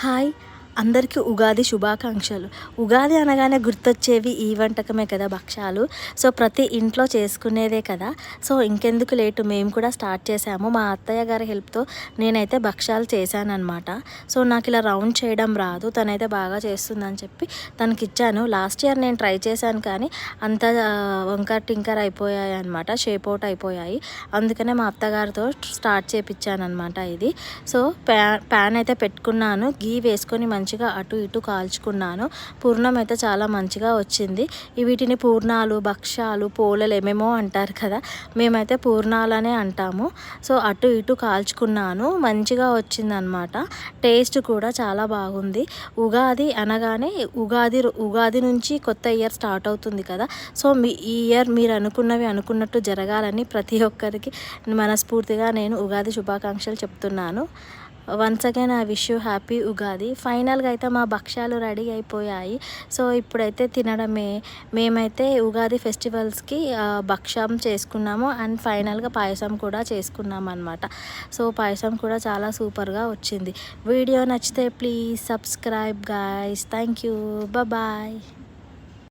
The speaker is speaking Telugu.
హాయ్ అందరికీ ఉగాది శుభాకాంక్షలు. ఉగాది అనగానే గుర్తొచ్చేవి ఈ వంటకమే కదా, భక్షాలు. సో ప్రతి ఇంట్లో చేసుకునేదే కదా. సో ఇంకెందుకు లేటు, మేము కూడా స్టార్ట్ చేసాము. మా అత్తయ్య గారి హెల్ప్తో నేనైతే భక్షాలు చేశానన్నమాట. సో నాకు ఇలా రౌండ్ చేయడం రాదు, తనైతే బాగా చేస్తుందని చెప్పి తనకి ఇచ్చాను. లాస్ట్ ఇయర్ నేను ట్రై చేశాను కానీ అంత వంకర్ టింకర్ అయిపోయాయి అనమాట, షేప్ అవుట్ అయిపోయాయి. అందుకనే మా అత్తగారితో స్టార్ట్ చేయించాను అనమాట ఇది. సో ప్యాన్ అయితే పెట్టుకున్నాను, గీ వేసుకొని మంచిగా అటు ఇటు కాల్చుకున్నాను. పూర్ణం అయితే చాలా మంచిగా వచ్చింది. వీటిని పూర్ణాలు, భక్షాలు, పోలలు ఏమేమో అంటారు కదా, మేమైతే పూర్ణాలనే అంటాము. సో అటు ఇటు కాల్చుకున్నాను, మంచిగా వచ్చిందనమాట. టేస్ట్ కూడా చాలా బాగుంది. ఉగాది అనగానే ఉగాది నుంచి కొత్త ఇయర్ స్టార్ట్ అవుతుంది కదా. సో ఈ ఇయర్ మీరు అనుకున్నవి అనుకున్నట్టు జరగాలని ప్రతి ఒక్కరికి మనస్ఫూర్తిగా నేను ఉగాది శుభాకాంక్షలు చెప్తున్నాను. Once again I wish you happy Ugadi. ఫైనల్గా అయితే మా భక్షాలు రెడీ అయిపోయాయి. సో ఇప్పుడైతే తినడమే. మేమైతే ఉగాది ఫెస్టివల్స్కి భక్షం చేసుకున్నాము అండ్ ఫైనల్గా పాయసం కూడా చేసుకున్నాం అనమాట. సో పాయసం కూడా చాలా సూపర్గా వచ్చింది. వీడియో నచ్చితే please subscribe guys. Thank you. Bye.